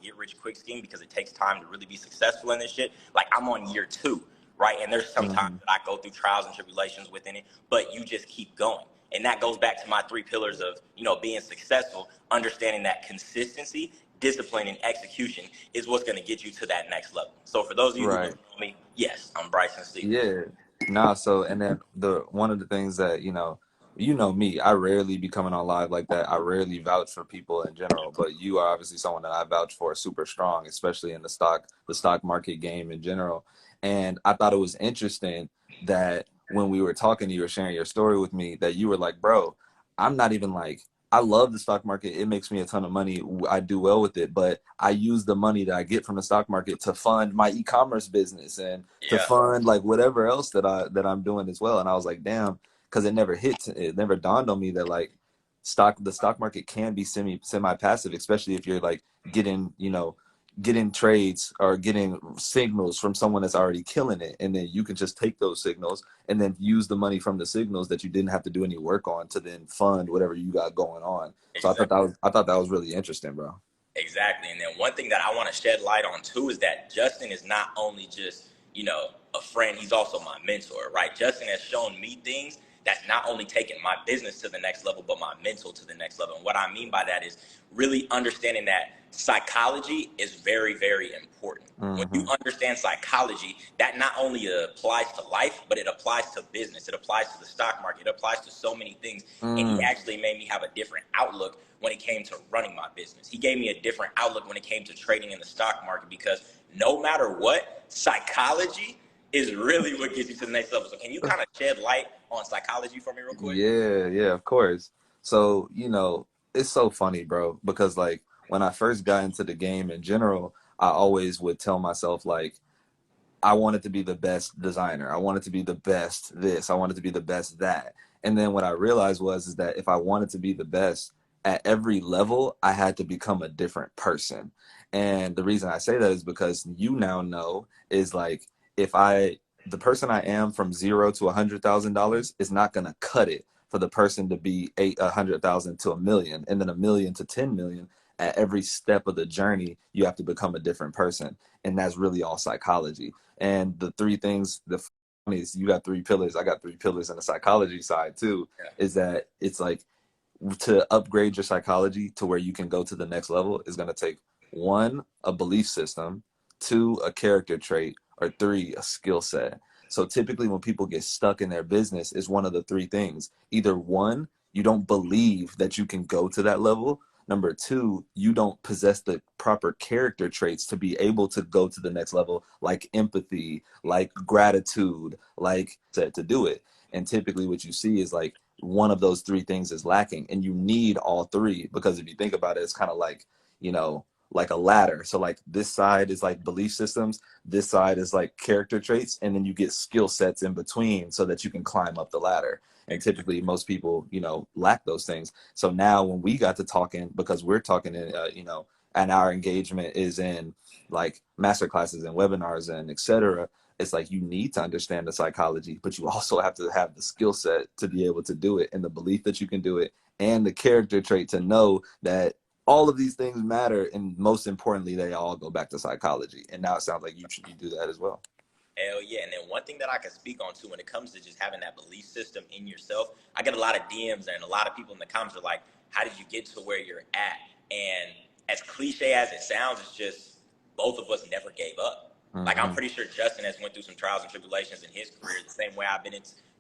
get rich quick scheme because it takes time to really be successful in this shit. Like I'm on year 2, right? And there's some times that I go through trials and tribulations within it, but you just keep going. And that goes back to my 3 pillars of, being successful, understanding that consistency, discipline, and execution is what's going to get you to that next level. So for those of you who don't know me, yes, I'm Bryson Steve. Yeah. Nah, so and then one of the things that, me, I rarely be coming on live like that. I rarely vouch for people in general, but you are obviously someone that I vouch for super strong, especially in the stock market game in general. And I thought it was interesting that when we were talking, you were sharing your story with me that you were like, bro, I'm not even like, I love the stock market. It makes me a ton of money. I do well with it, but I use the money that I get from the stock market to fund my e-commerce business and to fund like whatever else that I'm doing as well. And I was like, damn, because it never dawned on me that like the stock market can be semi passive, especially if you're like getting trades or getting signals from someone that's already killing it, and then you can just take those signals and then use the money from the signals that you didn't have to do any work on to then fund whatever you got going on. Exactly. So I thought that was really interesting, bro. Exactly. And then one thing that I want to shed light on too is that Justin is not only just, a friend, he's also my mentor, right? Justin has shown me things that's not only taken my business to the next level, but my mental to the next level. And what I mean by that is really understanding that psychology is very, very important. When you understand psychology, that not only applies to life, but it applies to business. It applies to the stock market. It applies to so many things. And he actually made me have a different outlook when it came to running my business. He gave me a different outlook when it came to trading in the stock market, because no matter what, psychology is really what gets you to the next level. So can you kind of shed light on psychology for me real quick? Yeah, of course. So, it's so funny, bro, because like when I first got into the game in general, I always would tell myself like, I wanted to be the best designer. I wanted to be the best this. I wanted to be the best that. And then what I realized is that if I wanted to be the best at every level, I had to become a different person. And the reason I say that is because you now know is like, the person I am from $0 to $100,000 is not going to cut it for the person to be 100,000 to $1 million, and then $1 million to 10 million. At every step of the journey, you have to become a different person. And that's really all psychology. And the 3 things, the funny is you got 3 pillars. I got 3 pillars in the psychology side too, is that it's like to upgrade your psychology to where you can go to the next level is going to take 1, a belief system, 2, a character trait, or 3, a skill set. So typically when people get stuck in their business, is one of the 3 things. Either 1, you don't believe that you can go to that level. Number 2, you don't possess the proper character traits to be able to go to the next level, like empathy, like gratitude, like to do it. And typically what you see is like one of those 3 things is lacking, and you need all 3, because if you think about it, it's kind of like, like a ladder. So like this side is like belief systems, this side is like character traits, and then you get skill sets in between so that you can climb up the ladder. And typically most people, lack those things. So now when we got to talking, because we're talking, and our engagement is in like master classes and webinars and etc., it's like you need to understand the psychology, but you also have to have the skill set to be able to do it, and the belief that you can do it, and the character trait to know that all of these things matter, and most importantly, they all go back to psychology. And now it sounds like you do that as well. Hell yeah. And then one thing that I can speak on too when it comes to just having that belief system in yourself, I get a lot of DMs and a lot of people in the comments are like, how did you get to where you're at? And as cliche as it sounds, it's just both of us never gave up. Like I'm pretty sure Justin has went through some trials and tribulations in his career the same way I've been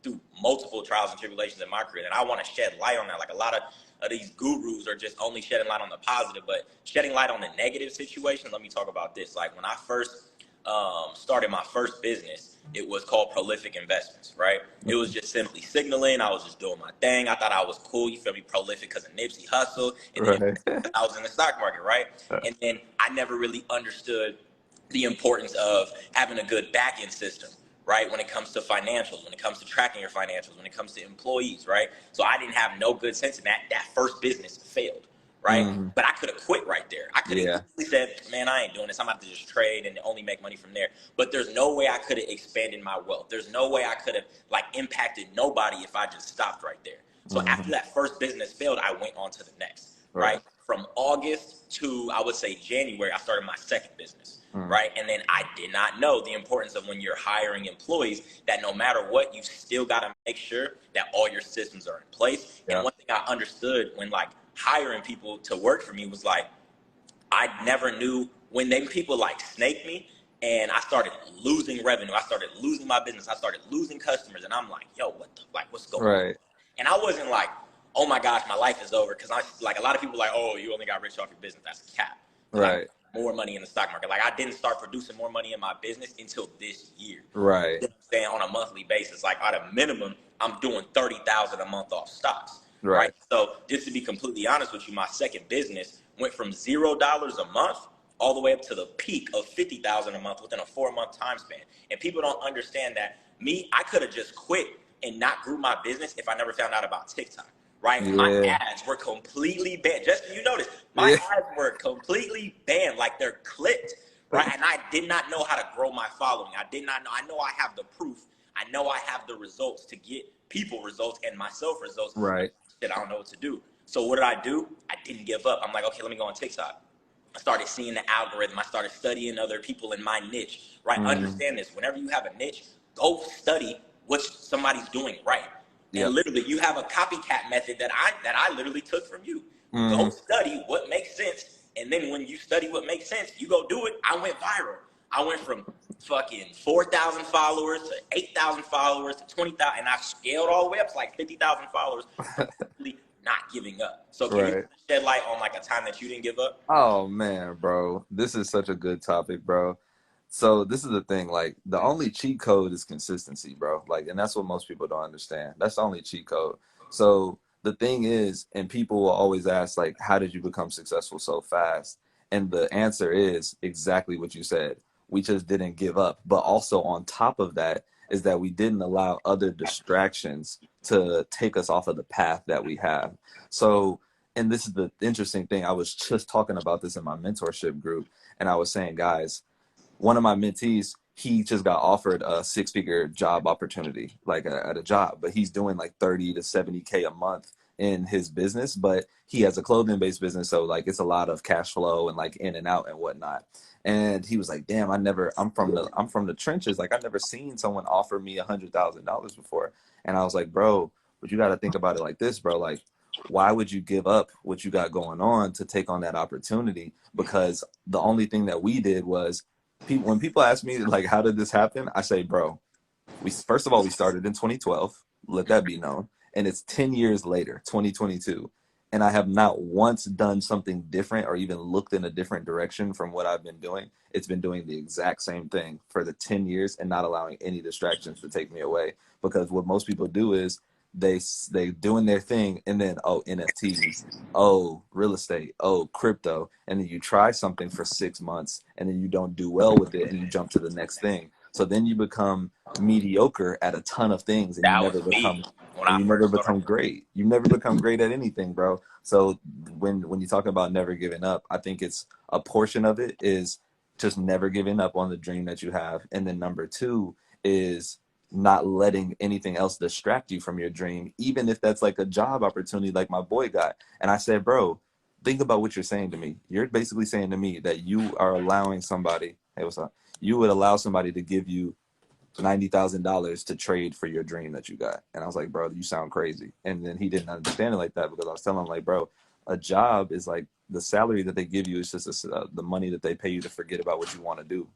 through multiple trials and tribulations in my career. And I want to shed light on that. Like a lot of these gurus are just only shedding light on the positive, but shedding light on the negative situations. Let me talk about this. Like when I first started my first business, it was called Prolific Investments, right? It was just simply signaling. I was just doing my thing. I thought I was cool. You feel me? Prolific because of Nipsey Hussle. And then I was in the stock market, right? And then I never really understood the importance of having a good back-end system, right? When it comes to financials, when it comes to tracking your financials, when it comes to employees, right? So I didn't have no good sense in that. That first business failed, right? But I could have quit right there. I could have easily said, man, I ain't doing this. I'm about to just trade and only make money from there. But there's no way I could have expanded my wealth. There's no way I could have like impacted nobody if I just stopped right there. So after that first business failed, I went on to the next, right? from August to, I would say, January, I started my second business, right? And then I did not know the importance of when you're hiring employees, that no matter what, you still got to make sure that all your systems are in place. And one thing I understood when like hiring people to work for me was like, I never knew when them people like snake me and I started losing revenue. I started losing my business. I started losing customers. And I'm like, yo, what's going on? Right. And I wasn't like, oh my gosh, my life is over. Cause I like a lot of people like, oh, you only got rich off your business. That's a cap. Right. More money in the stock market. Like I didn't start producing more money in my business until this year. Right. You know what I'm saying? On a monthly basis, like at a minimum, I'm doing 30,000 a month off stocks. Right. So just to be completely honest with you, my second business went from $0 a month all the way up to the peak of 50,000 a month within a 4-month time span. And people don't understand that I could have just quit and not grew my business if I never found out about TikTok. Right? Yeah. My ads were completely banned. Just so you notice, my ads were completely banned. Like they're clipped, right? And I did not know how to grow my following. I did not know. I know I have the proof. I know I have the results to get people results and myself results. Right. Shit, I don't know what to do. So what did I do? I didn't give up. I'm like, okay, let me go on TikTok. I started seeing the algorithm. I started studying other people in my niche, right? Understand this. Whenever you have a niche, go study what somebody's doing right. And literally, you have a copycat method that I literally took from you. Go study what makes sense, and then when you study what makes sense, you go do it. I went viral. I went from fucking 4,000 followers to 8,000 followers to 20,000, and I scaled all the way up to like 50,000 followers. Not giving up. So can you shed light on like a time that you didn't give up? Oh man, bro, this is such a good topic, bro. So this is the thing, like the only cheat code is consistency, bro. Like, and that's what most people don't understand. That's the only cheat code. So the thing is, and people will always ask, like, how did you become successful so fast? And the answer is exactly what you said. We just didn't give up. But also on top of that is that we didn't allow other distractions to take us off of the path that we have. So, and this is the interesting thing. I was just talking about this in my mentorship group, and I was saying, guys, one of my mentees, he just got offered a 6-figure job opportunity, like at a job, but he's doing like 30 to 70K a month in his business, but he has a clothing based business. So like, it's a lot of cash flow and like in and out and whatnot. And he was like, damn, I'm from the trenches. Like I've never seen someone offer me $100,000 before. And I was like, bro, but you got to think about it like this, bro. Like, why would you give up what you got going on to take on that opportunity? Because the only thing that we did was, when people ask me like, how did this happen? I say, bro, first of all, we started in 2012. Let that be known. And it's 10 years later, 2022. And I have not once done something different or even looked in a different direction from what I've been doing. It's been doing the exact same thing for the 10 years and not allowing any distractions to take me away. Because what most people do is they doing their thing, and then, oh, NFTs, oh, real estate, oh, crypto. And then you try something for 6 months and then you don't do well with it and you jump to the next thing. So then you become mediocre at a ton of things, and you never become great. You never become great at anything, bro. So when you talk about never giving up, I think it's a portion of it is just never giving up on the dream that you have. And then number 2 is not letting anything else distract you from your dream, even if that's like a job opportunity like my boy got. And I said, bro, think about what you're saying to me. You're basically saying to me that you are allowing somebody, hey, what's up? You would allow somebody to give you $90,000 to trade for your dream that you got. And I was like, bro, you sound crazy. And then he didn't understand it like that, because I was telling him, like, bro, a job is like the salary that they give you is just the money that they pay you to forget about what you want to do.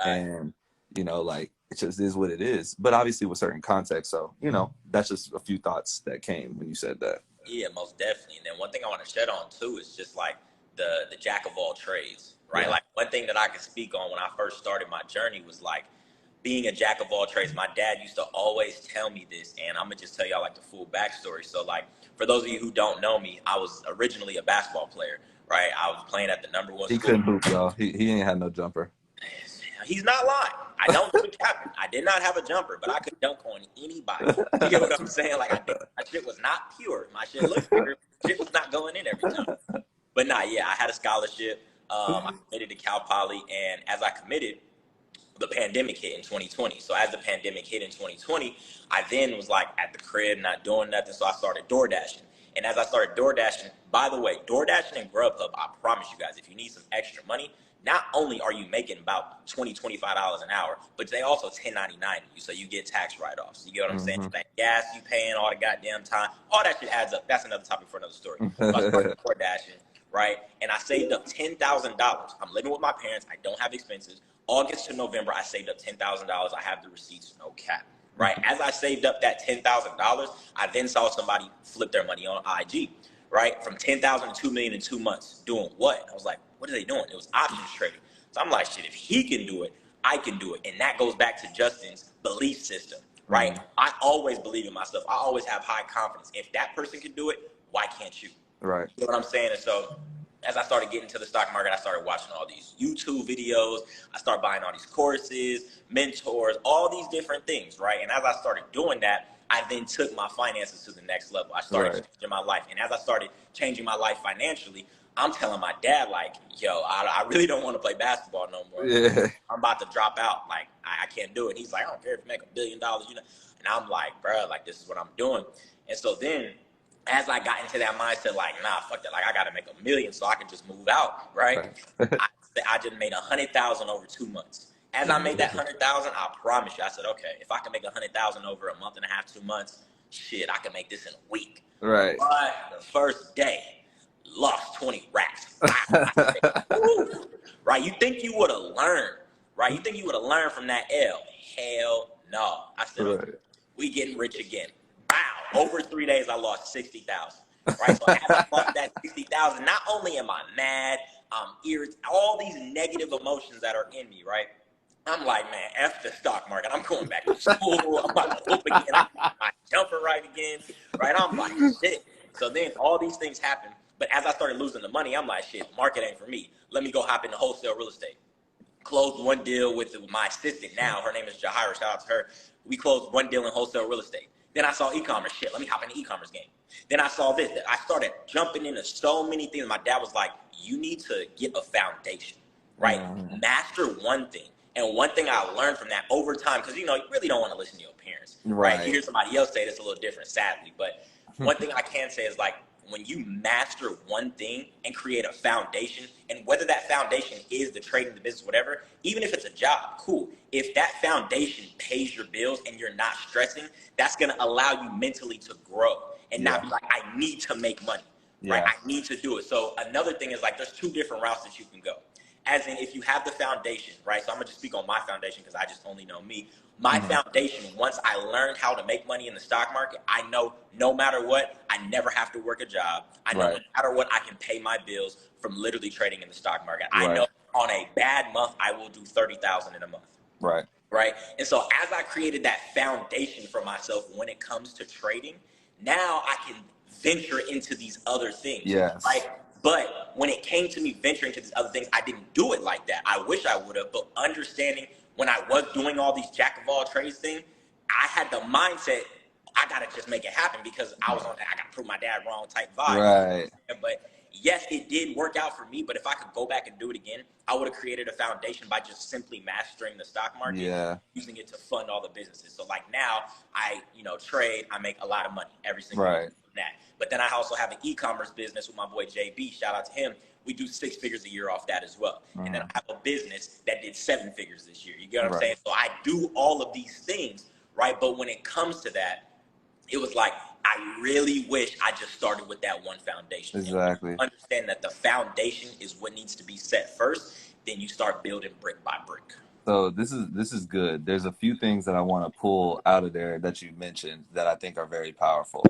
And, you know, like, it just is what it is. But obviously with certain context. So, you know, that's just a few thoughts that came when you said that. Yeah, most definitely. And then one thing I want to shed on too is just like the jack of all trades, right? Like one thing that I can speak on when I first started my journey was like being a jack of all trades. My dad used to always tell me this, and I'm gonna just tell y'all like the full backstory. So like, for those of you who don't know me, I was originally a basketball player, right? I was playing at the #1 school. He couldn't hoop, y'all. He ain't had no jumper. He's not lying. I don't do captain. I did not have a jumper, but I could dunk on anybody. You get what I'm saying? Like, my shit was not pure. My shit looked pure. Shit was not going in every time. But nah, yeah, I had a scholarship. I committed to Cal Poly, and as I committed, the pandemic hit in 2020. So as the pandemic hit in 2020, I then was like at the crib, not doing nothing. So I started door dashing. And as I started door dashing, by the way, door dashing and Grubhub, I promise you guys, if you need some extra money, not only are you making about $20-$25 an hour, but they also 1099 you, so you get tax write-offs. You get what I'm saying? Mm-hmm. That gas you paying, all the goddamn time, all that shit adds up. That's another topic for another story. So I started door dashing, right? And I saved up $10,000. I'm living with my parents. I don't have expenses. August to November, I saved up $10,000. I have the receipts, no cap. Right? As I saved up that $10,000, I then saw somebody flip their money on IG, right? From 10,000 to 2 million in 2 months. Doing what? I was like, what are they doing? It was options trading. So I'm like, shit, if he can do it, I can do it. And that goes back to Justin's belief system, right? Mm-hmm. I always believe in myself. I always have high confidence. If that person can do it, why can't you? Right. You know what I'm saying? And so as I started getting to the stock market, I started watching all these YouTube videos. I started buying all these courses, mentors, all these different things, right? And as I started doing that, I then took my finances to the next level. I started changing my life. And as I started changing my life financially, I'm telling my dad, like, yo, I really don't want to play basketball no more. Yeah. I'm about to drop out. Like, I can't do it. He's like, I don't care if you make $1 billion, you know. And I'm like, bro, like, this is what I'm doing. And so then as I got into that mindset, like, nah, fuck that. Like, I got to make $1 million so I can just move out, right? I just made 100,000 over 2 months. As I made that 100,000, I promise you, I said, okay, if I can make 100,000 over a month and a half, 2 months, shit, I can make this in a week. Right. But the first day, lost 20 racks. Right? You think you would have learned, right? You think you would have learned from that L? Hell no. I said, okay, we getting rich again. Wow. Over 3 days, I lost 60,000. Right? So as I lost that 60,000, not only am I mad, I'm irritated, all these negative emotions that are in me, right? I'm like, man, F the stock market. I'm going back to school. I'm about to hoop again. I'm my jumper right again. Right? I'm like, shit. So then all these things happen. But as I started losing the money, I'm like, shit, market ain't for me. Let me go hop into wholesale real estate. Closed one deal with my assistant now. Her name is Jahira. Shout out to her. We closed one deal in wholesale real estate. Then I saw e-commerce. Shit, let me hop in the e-commerce game. Then I saw this. I started jumping into so many things. My dad was like, you need to get a foundation, right? Master one thing. And one thing I learned from that over time, because, you know, you really don't want to listen to your parents, right? You hear somebody else say this a little different, sadly. But one thing I can say is, like, when you master one thing and create a foundation, and whether that foundation is the trading, the business, whatever, even if it's a job, cool. If that foundation pays your bills and you're not stressing, that's going to allow you mentally to grow and not be like, I need to make money, right? I need to do it. So another thing is, like, there's two different routes that you can go. As in, if you have the foundation, right? So I'm going to just speak on my foundation because I just only know me. My foundation, once I learned how to make money in the stock market, I know no matter what, I never have to work a job. I know no matter what, I can pay my bills from literally trading in the stock market. I know on a bad month, I will do 30,000 in a month. Right. And so as I created that foundation for myself when it comes to trading, now I can venture into these other things. Right. But when it came to me venturing to these other things, I didn't do it like that. I wish I would have, but understanding when I was doing all these jack of all trades things, I had the mindset, I gotta just make it happen because I was on that, I gotta prove my dad wrong type vibe. But yes, it did work out for me, but if I could go back and do it again, I would have created a foundation by just simply mastering the stock market, using it to fund all the businesses. So like now I, trade, I make a lot of money every single month from that. But then I also have an e-commerce business with my boy JB, shout out to him. We do 6 figures a year off that as well. And then I have a business that did 7 figures this year. You get what I'm saying? So I do all of these things, right? But when it comes to that, it was like, I really wish I just started with that one foundation. Exactly. And understand that the foundation is what needs to be set first. Then you start building brick by brick. So this is good. There's a few things that I want to pull out of there that you mentioned that I think are very powerful.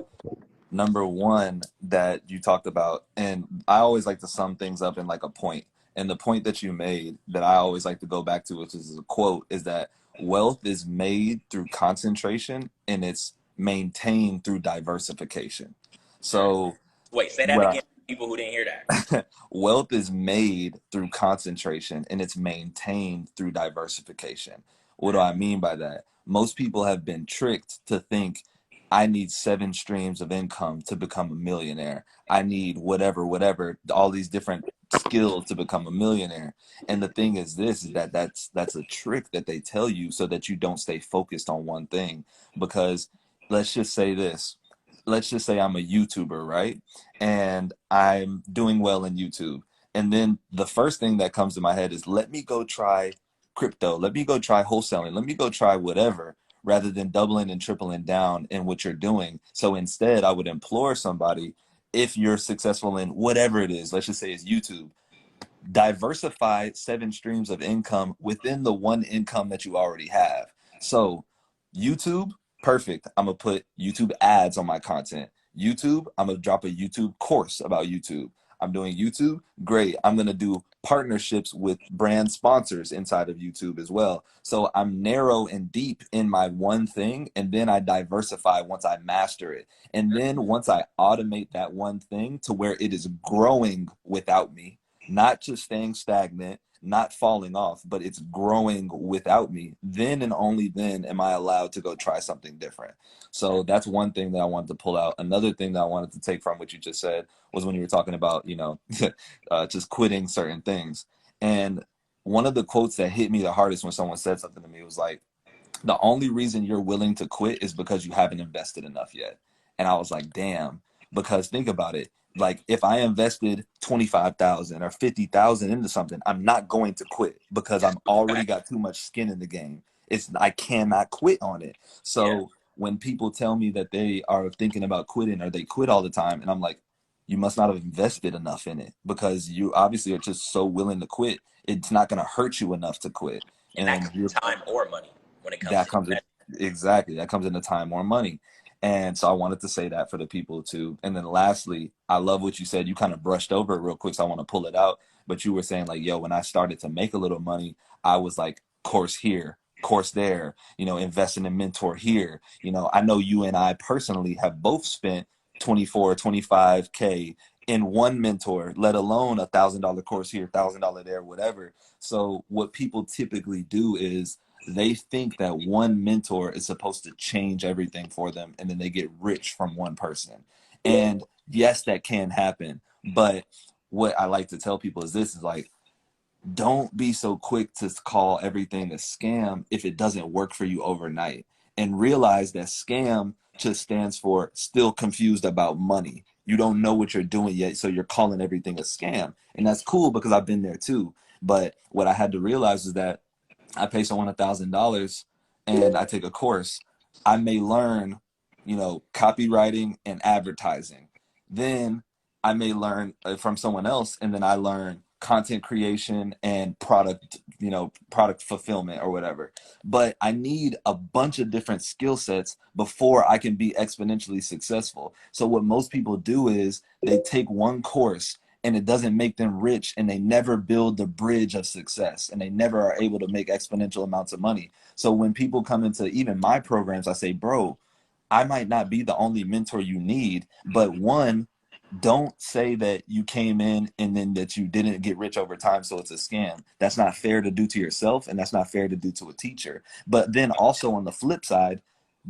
Number one that you talked about, and I always like to sum things up in like a point. And the point that you made that I always like to go back to, which is a quote, is that wealth is made through concentration and it's maintained through diversification. So wait, say that again for people who didn't hear that. Wealth is made through concentration and it's maintained through diversification. What do I mean by that? Most people have been tricked to think I need 7 streams of income to become a millionaire. I need whatever, all these different skills to become a millionaire. And the thing is this, is that's a trick that they tell you so that you don't stay focused on one thing. Because let's just say this, let's just say I'm a YouTuber, right? And I'm doing well in YouTube. And then the first thing that comes to my head is let me go try crypto. Let me go try wholesaling. Let me go try whatever rather than doubling and tripling down in what you're doing. So instead, I would implore somebody, if you're successful in whatever it is, let's just say it's YouTube, diversify 7 streams of income within the one income that you already have. So YouTube, perfect. I'm gonna put YouTube ads on my content. YouTube, I'm gonna drop a YouTube course about YouTube. I'm doing YouTube, great. I'm gonna do partnerships with brand sponsors inside of YouTube as well. So I'm narrow and deep in my one thing, and then I diversify once I master it. And then once I automate that one thing to where it is growing without me, not just staying stagnant, not falling off, but it's growing without me, then and only then am I allowed to go try something different. So that's one thing that I wanted to pull out. Another thing that I wanted to take from what you just said was when you were talking about, just quitting certain things. And one of the quotes that hit me the hardest when someone said something to me was like, the only reason you're willing to quit is because you haven't invested enough yet. And I was like, damn, because think about it. Like if I invested 25,000 or 50,000 into something, I'm not going to quit because I'm already got too much skin in the game. I cannot quit on it. Yeah. So when people tell me that they are thinking about quitting or they quit all the time, and I'm like, you must not have invested enough in it because you obviously are just so willing to quit. It's not going to hurt you enough to quit. And that And could be you're time or money when it comes that to comes in, investment. exactly, that comes into time or money. And so I wanted to say that for the people too. And then lastly, I love what you said. You kind of brushed over it real quick, so I want to pull it out. But you were saying like, yo, when I started to make a little money, I was like, course here, course there, invest in a mentor here. I know you and I personally have both spent 24, 25K in one mentor, let alone $1,000 course here, $1,000 there, whatever. So what people typically do is they think that one mentor is supposed to change everything for them and then they get rich from one person. And yes, that can happen. But what I like to tell people is this is like, don't be so quick to call everything a scam if it doesn't work for you overnight. And realize that scam just stands for still confused about money. You don't know what you're doing yet, so you're calling everything a scam. And that's cool because I've been there too. But what I had to realize is that I pay someone $1,000 and I take a course, I may learn, copywriting and advertising. Then I may learn from someone else, and then I learn content creation and product fulfillment or whatever. But I need a bunch of different skill sets before I can be exponentially successful. So what most people do is they take one course and it doesn't make them rich, and they never build the bridge of success, and they never are able to make exponential amounts of money. So when people come into even my programs, I say, bro, I might not be the only mentor you need, but one, don't say that you came in and then that you didn't get rich over time, so it's a scam. That's not fair to do to yourself, and that's not fair to do to a teacher. But then also on the flip side,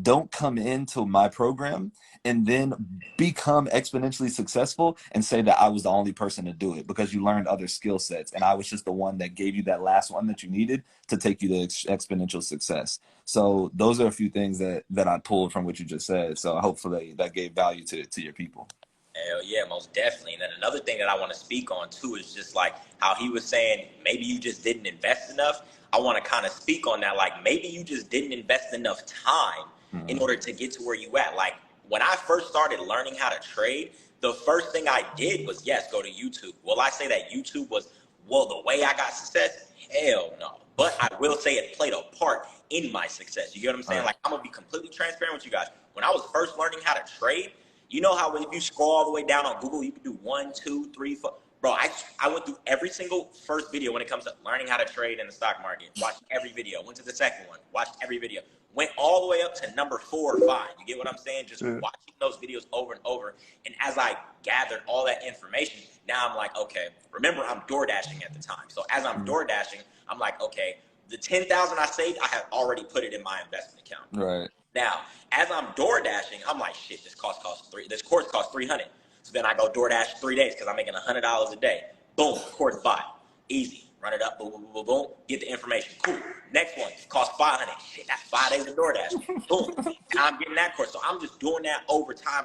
don't come into my program and then become exponentially successful and say that I was the only person to do it because you learned other skill sets and I was just the one that gave you that last one that you needed to take you to exponential success. So those are a few things that I pulled from what you just said. So hopefully that gave value to your people. Hell yeah, most definitely. And then another thing that I want to speak on too is just like how he was saying maybe you just didn't invest enough. I want to kind of speak on that. Like maybe you just didn't invest enough time in Mm-hmm. order to get to where you at. Like when I first started learning how to trade, the first thing I did was yes, go to YouTube. Will I say that YouTube was the way I got success? Hell no. But I will say it played a part in my success. You get what I'm All saying? right. Like I'm gonna be completely transparent with you guys. When I was first learning how to trade, you know how if you scroll all the way down on Google, you can do 1, 2, 3, 4. Bro, I went through every single first video when it comes to learning how to trade in the stock market. Watched every video. Went to the second one. Watched every video. Went all the way up to number 4 or 5. You get what I'm saying? Just Yeah. watching those videos over and over. And as I gathered all that information, now I'm like, okay. Remember, I'm door dashing at the time. So as I'm door dashing, I'm like, okay, the 10,000 I saved, I have already put it in my investment account. Right. Now, as I'm door dashing, I'm like, shit, this course costs 300. So then I go door dash 3 days because I'm making $100 a day. Boom, course bought. Easy, Run it up, boom, boom, boom, boom, boom. Get the information. Cool. Next one costs 500. Shit, that's 5 days of DoorDash. Boom. I'm getting that course. So I'm just doing that over time.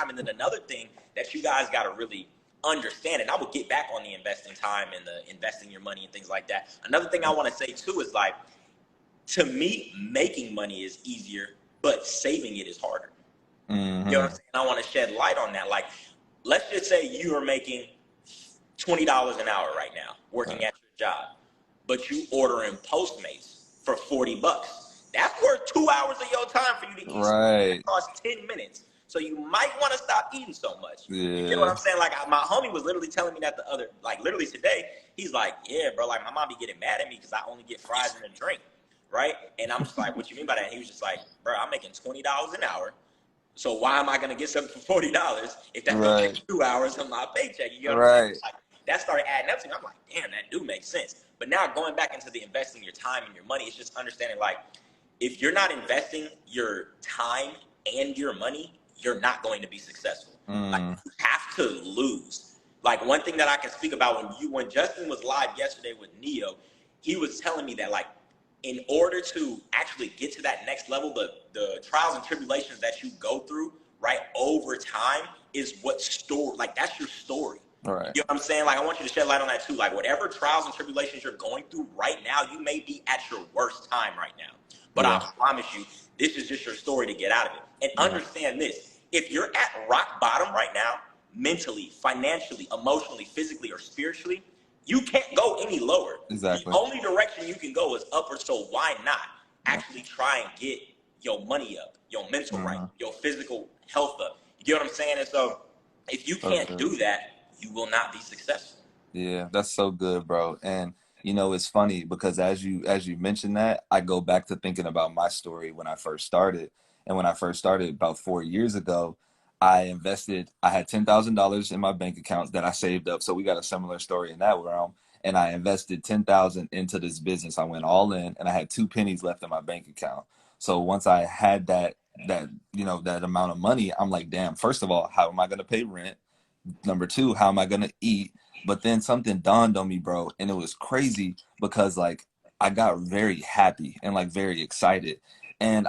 And then another thing that you guys got to really understand, and I will get back on the investing time and the investing your money and things like that. Another thing I want to say too is like, to me, making money is easier, but saving it is harder. Mm-hmm. You know what I'm saying? I want to shed light on that. Like, let's just say you are making $20 an hour right now, working at your job, but you order in Postmates for $40. That's worth 2 hours of your time for you to eat. Right. It costs 10 minutes. So you might want to stop eating so much. Yeah. You get what I'm saying? Like, my homie was literally telling me that literally today, he's like, yeah, bro, like, my mom be getting mad at me because I only get fries and a drink, right? And I'm just like, what you mean by that? And he was just like, bro, I'm making $20 an hour. So why am I going to get something for $40 if that's going to take 2 hours of my paycheck? You know what I'm saying? Like, that started adding up to me. I'm like, damn, that do make sense. But now going back into the investing your time and your money, it's just understanding, like, if you're not investing your time and your money, you're not going to be successful. Like, you have to lose. Like, one thing that I can speak about, when Justin was live yesterday with Neo, he was telling me that, like, in order to actually get to that next level, the trials and tribulations that you go through, right, over time is what story, like, that's your story. Right. You know what I'm saying? Like, I want you to shed light on that too. Like, whatever trials and tribulations you're going through right now, you may be at your worst time right now. But I promise you, this is just your story to get out of it. And understand this. If you're at rock bottom right now, mentally, financially, emotionally, physically, or spiritually, you can't go any lower. Exactly. The only direction you can go is upward. So why not actually try and get your money up, your mental right, your physical health up? You get what I'm saying? And so if you can't do that, you will not be successful. Yeah, that's so good, bro. And you know, it's funny because as you mentioned that, I go back to thinking about my story when I first started. And when I first started about 4 years ago, I had $10,000 in my bank accounts that I saved up. So we got a similar story in that realm. And I invested 10,000 into this business. I went all in and I had 2 pennies left in my bank account. So once I had that amount of money, I'm like, damn, first of all, how am I gonna pay rent? Number two, how am I gonna eat? But then something dawned on me, bro, and it was crazy because like I got very happy and like very excited. And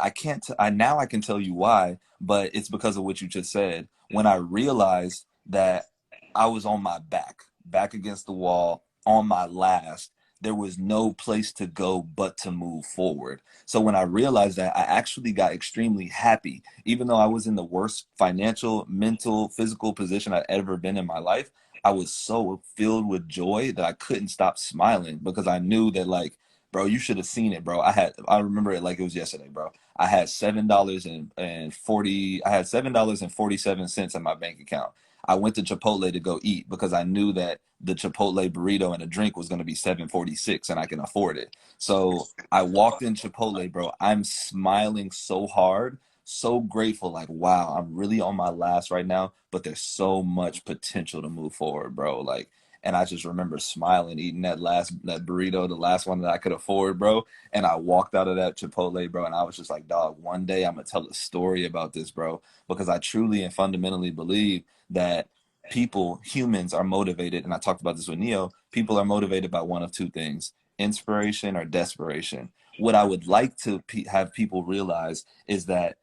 now I can tell you why, but it's because of what you just said. When I realized that I was on my back against the wall, on my last, there was no place to go but to move forward. So when I realized that, I actually got extremely happy. Even though I was in the worst financial, mental, physical position I'd ever been in my life, I was so filled with joy that I couldn't stop smiling because I knew that, like, bro, you should have seen it, bro. I remember it like it was yesterday, bro. I had $7.47 in my bank account. I went to Chipotle to go eat because I knew that the Chipotle burrito and a drink was going to be $7.46 and I can afford it. So I walked in Chipotle, bro. I'm smiling so hard, so grateful. Like, wow, I'm really on my last right now, but there's so much potential to move forward, bro. Like, and I just remember smiling, eating that burrito, the last one that I could afford, bro. And I walked out of that Chipotle, bro, and I was just like, dog, one day I'm gonna tell a story about this, bro, because I truly and fundamentally believe that humans are motivated, and I talked about this with Neo, people are motivated by one of two things: inspiration or desperation. What I would like to have people realize is that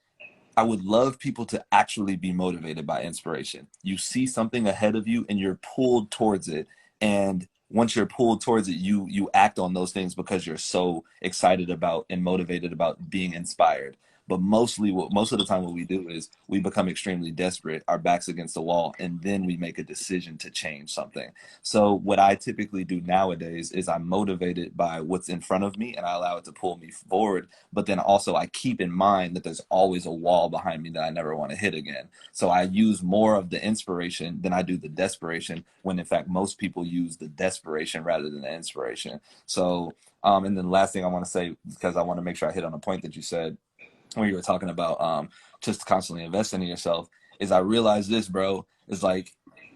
I would love people to actually be motivated by inspiration. You see something ahead of you and you're pulled towards it. And once you're pulled towards it, you act on those things because you're so excited about and motivated about being inspired. But most of the time what we do is we become extremely desperate, our backs against the wall, and then we make a decision to change something. So what I typically do nowadays is I'm motivated by what's in front of me and I allow it to pull me forward. But then also I keep in mind that there's always a wall behind me that I never want to hit again. So I use more of the inspiration than I do the desperation, when in fact most people use the desperation rather than the inspiration. So and then the last thing I want to say, because I want to make sure I hit on a point that you said when you were talking about just constantly investing in yourself, is I realized this, bro, is like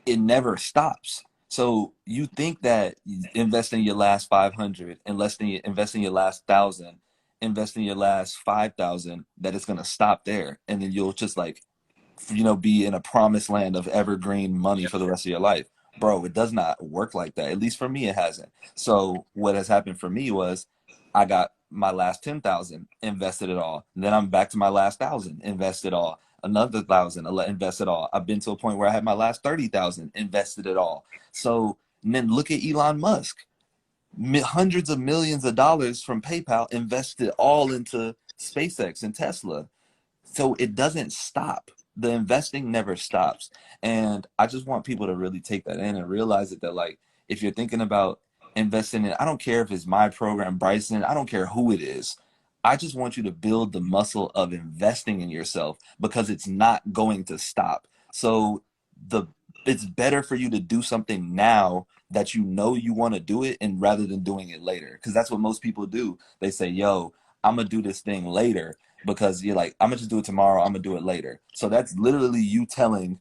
it never stops. So you think that investing your last 500, investing your last 1,000, investing your last 5,000, that it's gonna stop there, and then you'll just like be in a promised land of evergreen money for the rest of your life. Bro, it does not work like that. At least for me, it hasn't. So what has happened for me was I got my last 10,000, invested it all. And then I'm back to my last 1,000, invested all. Another 1,000, invested all. I've been to a point where I had my last 30,000, invested it all. So and then look at Elon Musk, hundreds of millions of dollars from PayPal invested all into SpaceX and Tesla. So it doesn't stop. The investing never stops. And I just want people to really take that in and realize it, that like if you're thinking about investing in, I don't care if it's my program, Bryson, I don't care who it is. I just want you to build the muscle of investing in yourself because it's not going to stop. So the it's better for you to do something now that you know you want to do it, and rather than doing it later. Because that's what most people do. They say, yo, I'm gonna do this thing later because you're like, I'm gonna just do it tomorrow, I'm gonna do it later. So that's literally you telling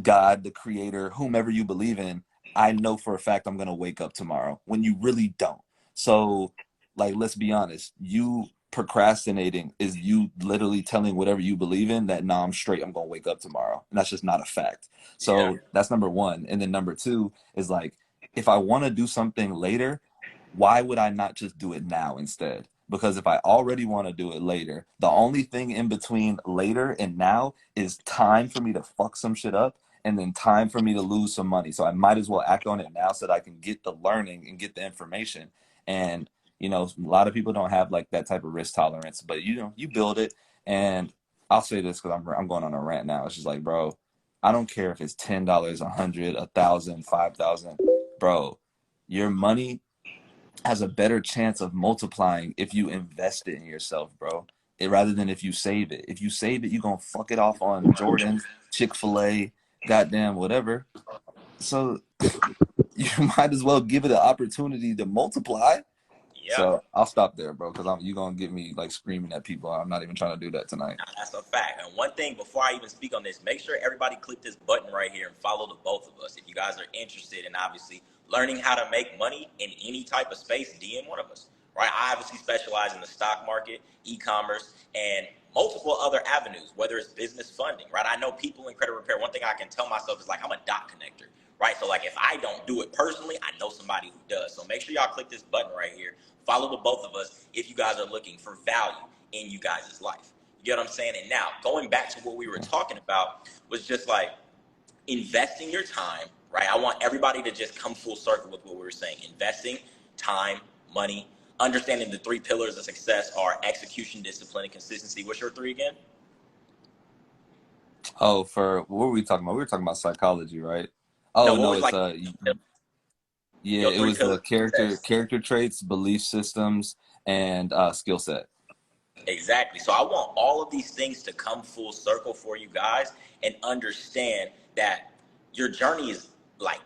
God, the creator, whomever you believe in, I know for a fact I'm gonna wake up tomorrow, when you really don't. So like, let's be honest, you procrastinating is you literally telling whatever you believe in that, nah, I'm straight, I'm gonna wake up tomorrow. And that's just not a fact. Yeah. So that's number one. And then number two is like, if I want to do something later, why would I not just do it now instead? Because if I already want to do it later, the only thing in between later and now is time for me to fuck some shit up, and then time for me to lose some money. So I might as well act on it now so that I can get the learning and get the information. And, a lot of people don't have like that type of risk tolerance, but you build it. And I'll say this because I'm going on a rant now. It's just like, bro, I don't care if it's $10, 100, 1,000, 5,000, bro. Your money has a better chance of multiplying if you invest it in yourself, bro. Rather than if you save it. If you save it, you're gonna fuck it off on Jordan, Chick-fil-A, goddamn whatever. So you might as well give it an opportunity to multiply. Yeah. So I'll stop there, bro, because you gonna get me like screaming at people. I'm not even trying to do that tonight. Now, that's a fact. And one thing before I even speak on this, make sure everybody click this button right here and follow the both of us. If you guys are interested in obviously learning how to make money in any type of space, DM one of us. Right? I obviously specialize in the stock market, e-commerce, and multiple other avenues, whether it's business funding, right? I know people in credit repair. One thing I can tell myself is like I'm a dot connector, right? So like if I don't do it personally, I know somebody who does. So make sure y'all click this button right here. Follow the both of us if you guys are looking for value in you guys' life. You get what I'm saying? And now going back to what we were talking about was just like investing your time, right? I want everybody to just come full circle with what we were saying. Investing time, money, understanding the three pillars of success are execution, discipline, and consistency. What's your three again? Oh, for what were we talking about? We were talking about psychology, right? No, Oh what no, was it's like yeah, your it three was the pillars of character success? character traits, belief systems, and skill set. Exactly. So I want all of these things to come full circle for you guys and understand that your journey is like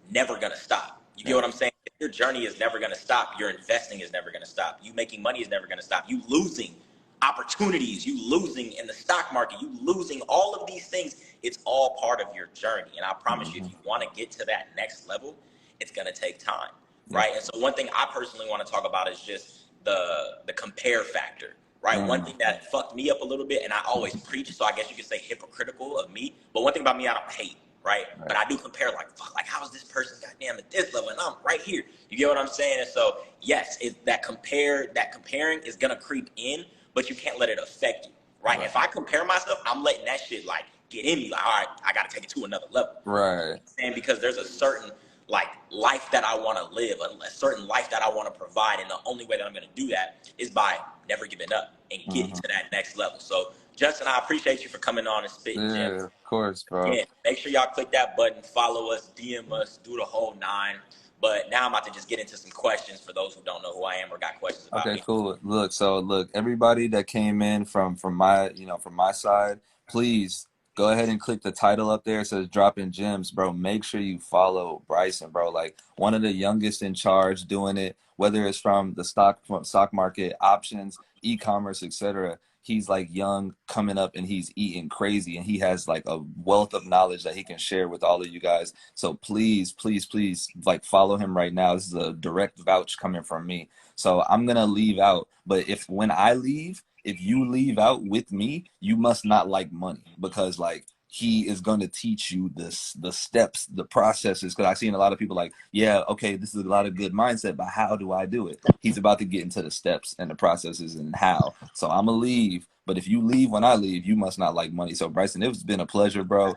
never going to stop. You get Yeah. what I'm saying? If your journey is never going to stop, your investing is never going to stop. You making money is never going to stop. You losing opportunities, you losing in the stock market, you losing all of these things. It's all part of your journey. And I promise you, Hmm. if you want to get to that next level, it's going to take time. Yeah. Right. And so one thing I personally want to talk about is just the compare factor, right? One Mm. thing that fucked me up a little bit, and I always preach, so I guess you could say hypocritical of me. But one thing about me, I don't hate, right? But Right. I do compare, like, fuck, like how is this person goddamn at this level, and I'm right here. You get what I'm saying? And so, yes, that comparing is gonna creep in, but you can't let it affect you, right? Right. If I compare myself, I'm letting that shit like get in me, like, all right, I gotta take it to another level. Right. And because there's a certain like life that I want to live, a certain life that I want to provide, and the only way that I'm going to do that is by never giving up and getting Hmm. to that next level. So, Justin, I appreciate you for coming on and spitting Yeah, gems. of course, bro. Again, make sure y'all click that button, follow us, DM us, do the whole nine. But now I'm about to just get into some questions for those who don't know who I am or got questions about Okay, me. cool. Look, everybody that came in from my, from my side, please go ahead and click the title up there. It says dropping gems, bro. Make sure you follow Bryson, bro. Like one of the youngest in charge doing it, whether it's from the stock market, options, e-commerce, etc. He's like young, coming up, and he's eating crazy, and he has like a wealth of knowledge that he can share with all of you guys. So please, please, please, like follow him right now. This is a direct vouch coming from me. So I'm gonna leave out. But if when I leave, if you leave out with me, you must not like money, because like he is going to teach you the steps, the processes. Because I've seen a lot of people like, yeah, okay, this is a lot of good mindset, but how do I do it? He's about to get into the steps and the processes and how. So I'm going to leave. But if you leave when I leave, you must not like money. So Bryson, it's been a pleasure, bro.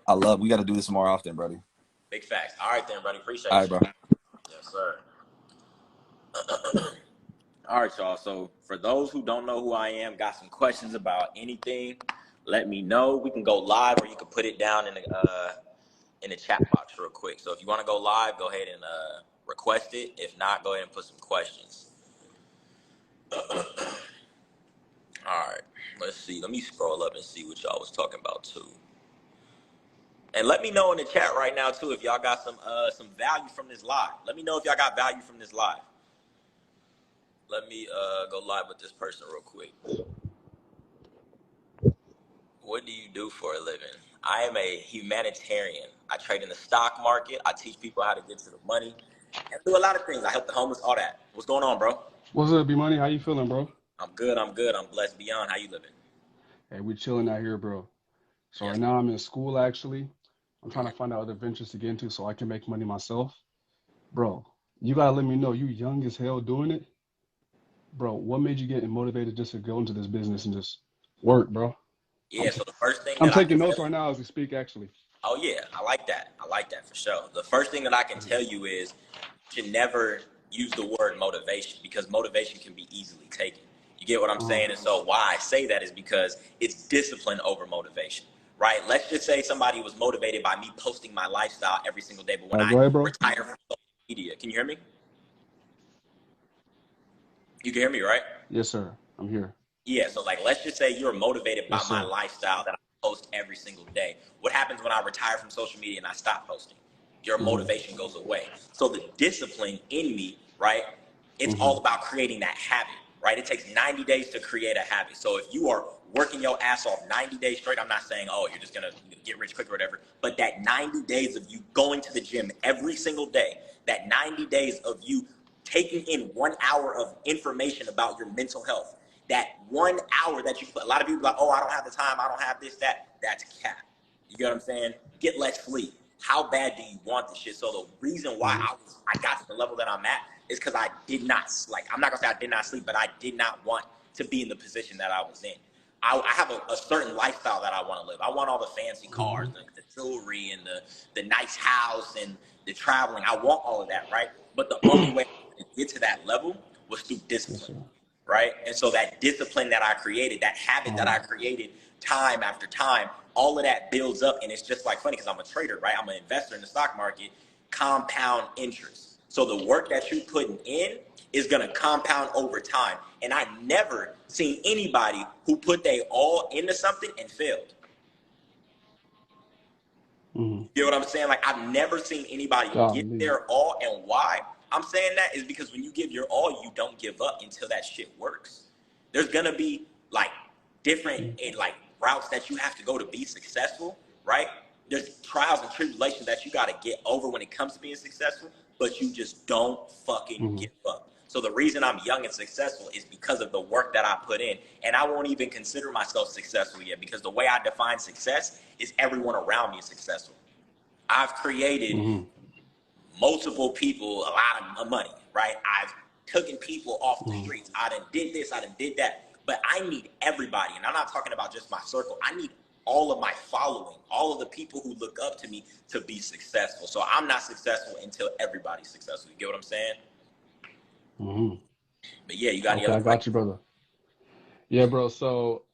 We got to do this more often, buddy. Big facts. All right then, buddy. All Appreciate right, you. bro. Yes, sir. All right, y'all. So for those who don't know who I am, got some questions about anything, let me know. We can go live, or you can put it down in the chat box real quick. So if you want to go live, go ahead and request it. If not, go ahead and put some questions. All right. Let's see. Let me scroll up and see what y'all was talking about too. And let me know in the chat right now too if y'all got some value from this live. Let me know if y'all got value from this live. Let me go live with this person real quick. What do you do for a living? I am a humanitarian. I trade in the stock market. I teach people how to get to the money. I do a lot of things. I help the homeless, all that. What's going on, bro? What's up, BMoney? How you feeling, bro? I'm good. I'm good. I'm blessed beyond. How you living? Hey, we chilling out here, bro. So right Yes. now I'm in school, actually. I'm trying to Mhm. find out other ventures to get into so I can make money myself. Bro, you gotta let me know. You young as hell doing it. Bro, what made you get motivated just to go into this business and just work, bro? I'm Yeah. t So the first thing I'm that I can taking tell notes you. right now as we speak, actually. Oh yeah, I like that. I like that for sure. The first thing that I can Mhm. tell you is you should never use the word motivation because motivation can be easily taken. You get what I'm Uh-huh. saying? And so why I say that is because it's discipline over motivation, right? Let's just say somebody was motivated by me posting my lifestyle every single day, but when I Go ahead, bro. retire from social media, can you hear me? You can hear me, right? Yes, sir. I'm here. Yeah, so like let's just say you're motivated by Yes, my sir. lifestyle that I post every single day. What happens when I retire from social media and I stop posting? Your Mm-hmm. motivation goes away. So the discipline in me, right? It's Mm-hmm. all about creating that habit, right? It takes 90 days to create a habit. So if you are working your ass off 90 days straight, I'm not saying, oh, you're just gonna get rich quick or whatever, but that 90 days of you going to the gym every single day, that 90 days of you taking in 1 hour of information about your mental health, that 1 hour that you put, a lot of people are like, oh, I don't have the time, I don't have this, that. That's cap. You get what I'm saying? Get less sleep. How bad do you want this shit? So the reason why Mm-hmm. I got to the level that I'm at is because I did not, like, I'm not gonna say I did not sleep, but I did not want to be in the position that I was in. I have a certain lifestyle that I want to live. I want all the fancy cars, Mm-hmm. the jewelry, and the nice house, and the traveling. I want all of that, right? But the only way to get to that level was through Yes, discipline, sir. right? And so that discipline that I created, that habit that Uh-huh. I created time after time, all of that builds up. And it's just like funny because I'm a trader, right? I'm an investor in the stock market, compound interest. So the work that you're putting in is going to compound over time. And I never seen anybody who put they all into something and failed. Mm-hmm. You know what I'm saying? Like I've never seen anybody get Golly. their all, and why I'm saying that is because when you give your all, you don't give up until that shit works. There's gonna be like different like routes that you have to go to be successful, right? There's trials and tribulations that you gotta get over when it comes to being successful, but you just don't fucking Mm-hmm. give up. So the reason I'm young and successful is because of the work that I put in. And I won't even consider myself successful yet because the way I define success is everyone around me is successful. I've created Mm-hmm. multiple people a lot of money, right? I've taken people off the Mm-hmm. streets. I done did this, I done did that. But I need everybody, and I'm not talking about just my circle. I need all of my following, all of the people who look up to me to be successful. So I'm not successful until everybody's successful. You get what I'm saying? Mm-hmm. But yeah, you got any Okay, other I got questions? you, brother. Yeah, bro. So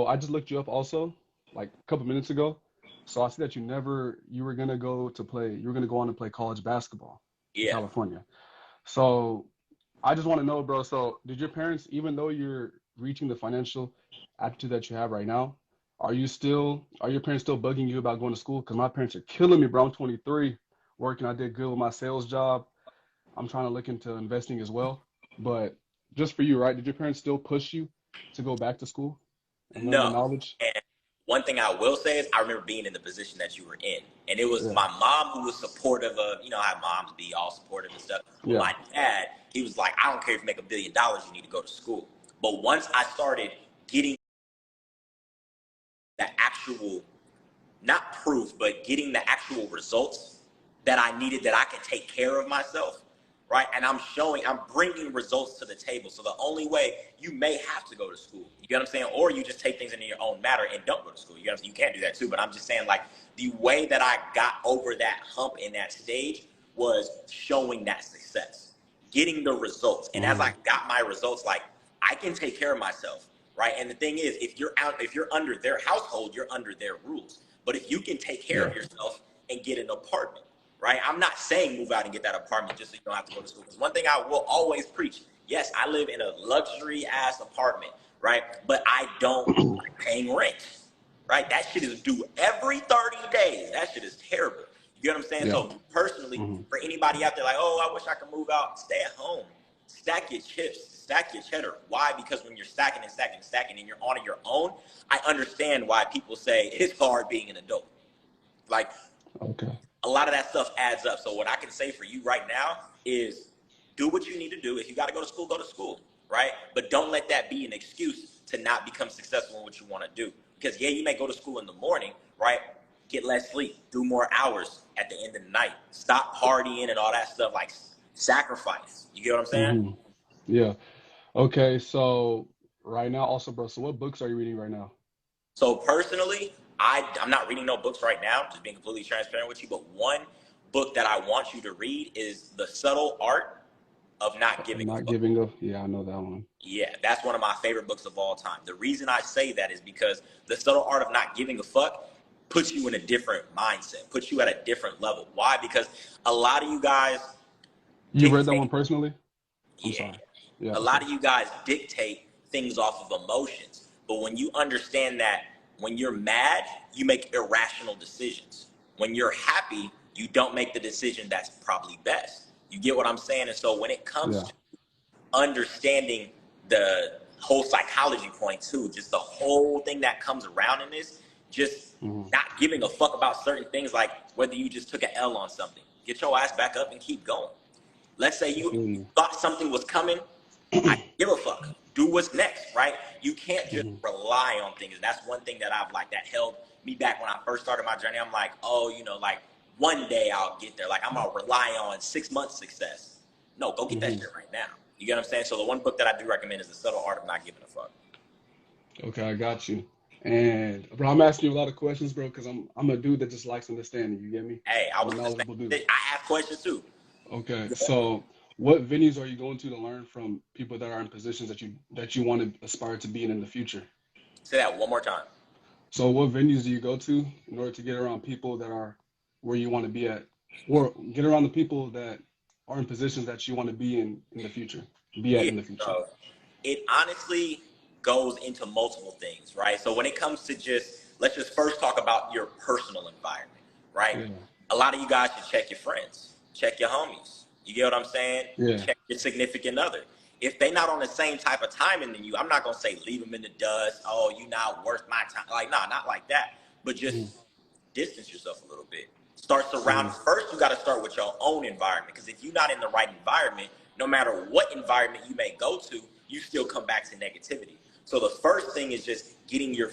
I just looked you up also, like a couple minutes ago. So I see that you were gonna you were gonna go on and play college basketball in Yeah. California. So I just want to know, bro. So did your parents, even though you're reaching the financial aptitude that you have right now, are your parents still bugging you about going to school? Because my parents are killing me, bro. I'm 23, working. I did good with my sales job. I'm trying to look into investing as well. But just for you, right? Did your parents still push you to go back to school and learn the No. knowledge? And one thing I will say is I remember being in the position that you were in. And it was Yeah. my mom who was supportive of, you know, how moms be all supportive and stuff. But Yeah. my dad, he was like, I don't care if you make $1 billion, you need to go to school. But once I started getting the actual not proof, but getting the actual results that I needed, that I could take care of myself, right? And I'm bringing results to the table. So the only way, you may have to go to school, you get what I'm saying? Or you just take things into your own matter and don't go to school. You know what I'm saying? You can't do that too, but I'm just saying, like, the way that I got over that hump in that stage was showing that success, getting the results. And as I got my results, like, I can take care of myself, right? And the thing is, if you're under their household, you're under their rules. But if you can take care of yourself and get an apartment, right? I'm not saying move out and get that apartment just so you don't have to go to school. Because one thing I will always preach, yes, I live in a luxury ass apartment, right? But I don't like paying rent, right? That shit is due every 30 days. That shit is terrible. You get what I'm saying? Yeah. So personally, for anybody out there like, oh, I wish I could move out, stay at home. Stack your chips, stack your cheddar. Why? Because when you're stacking and stacking and stacking and you're on your own, I understand why people say it's hard being an adult. Like, Okay. a lot of that stuff adds up. So what I can say for you right now is do what you need to do. If you got to go to school, right? But don't let that be an excuse to not become successful in what you want to do. Because yeah, you may go to school in the morning, right? Get less sleep, do more hours at the end of the night. Stop partying and all that stuff, like sacrifice. You get what I'm saying? Yeah. Okay. So right now, also, bro. So what books are you reading right now? So personally, I'm not reading no books right now, just being completely transparent with you, but one book that I want you to read is The Subtle Art of Not I'm Giving a not Fuck. giving up. Yeah, I know that one. Yeah, that's one of my favorite books of all time. The reason I say that is because The Subtle Art of Not Giving a Fuck puts you in a different mindset, puts you at a different level. Why? Because a lot of you guys You read that one dictate, personally? I'm yeah, sorry. Yeah. a Okay. lot of you guys dictate things off of emotions. But when you understand that when you're mad, you make irrational decisions. When you're happy, you don't make the decision that's probably best. You get what I'm saying? And so when it comes Yeah. to understanding the whole psychology point too, just the whole thing that comes around in this, just not giving a fuck about certain things, like whether you just took an L on something. Get your ass back up and keep going. Let's say I you feel you. thought something was coming. I give a fuck. Do what's next, right? You can't just rely on things. And that's one thing that I've like that held me back when I first started my journey. I'm like, oh, like one day I'll get there. Like I'm gonna rely on 6 months success. No, go get that shit right now. You get what I'm saying? So the one book that I do recommend is The Subtle Art of Not Giving a Fuck. Okay, I got you. And bro, I'm asking you a lot of questions, bro, because I'm a dude that just likes understanding. You get me? Hey, I I'm a was the knowledgeable same. dude. I ask questions too. Okay, so what venues are you going to learn from people that are in positions that you want to aspire to be in the future? Say that one more time. So what venues do you go to in order to get around people that are where you want to be at, or get around the people that are in positions that you want to be in the future, be at Yeah. in the future? So it honestly goes into multiple things, right? So when it comes to let's just first talk about your personal environment, right? Yeah, A lot of you guys should check your friends, check your homies. You get what I'm saying? yeah, Check your significant other. If they not on the same type of timing than you, I'm not gonna say leave them in the dust. Oh, you not worth my time. Like, nah, not like that. But just mm, distance yourself a little bit. Start surrounding. mm, First, you got to start with your own environment, because if you're not in the right environment, no matter what environment you may go to, you still come back to negativity. So the first thing is just getting your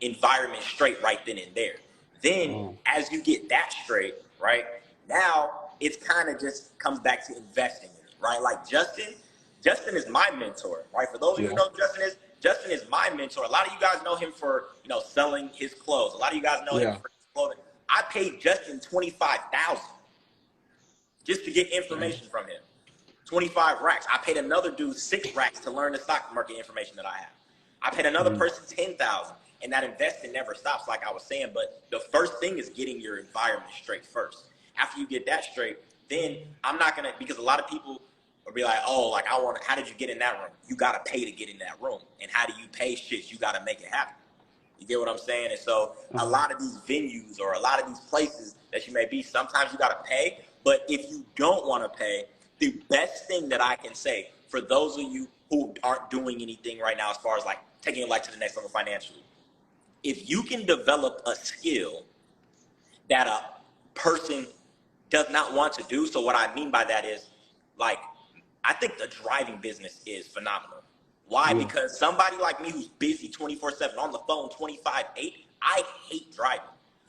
environment straight right then and there. Then, oh, as you get that straight, right now, it's kind of just comes back to investing in it, right? Like Justin is my mentor, right? For those of you who yeah, know Justin is my mentor. A lot of you guys know him for selling his clothes. A lot of you guys know him yeah, for his clothing. I paid Justin 25,000 just to get dang, information from him. 25 racks. I paid another dude 6 racks to learn the stock market information that I have. I paid another mm, person 10,000, and that investing never stops, like I was saying. But the first thing is getting your environment straight first. After you get that straight, then I'm not gonna, because a lot of people will be like, oh, like how did you get in that room? You gotta pay to get in that room. And how do you pay shit? You gotta make it happen. You get what I'm saying? And so a uh, lot of these venues or a lot of these places that you may be, sometimes you got to pay. But if you don't want to pay, the best thing that I can say for those of you who aren't doing anything right now as far as like taking your life to the next level financially, if you can develop a skill that a person does not want to do. So what I mean by that is, like, I think the driving business is phenomenal. Why? yeah, Because somebody like me who's busy 24/7 on the phone 25/8, I hate driving.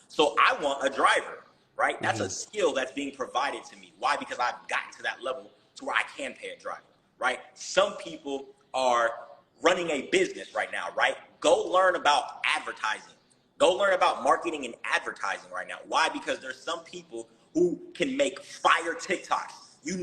So I want a driver, right? That's a Mm-hmm. skill that's being provided to me. Why? Because I've gotten to that level to where I can pay a driver, right? Some people are running a business right now, right? Go learn about advertising. Go learn about marketing and advertising right now. Why? Because there's some people who can make fire TikToks. You know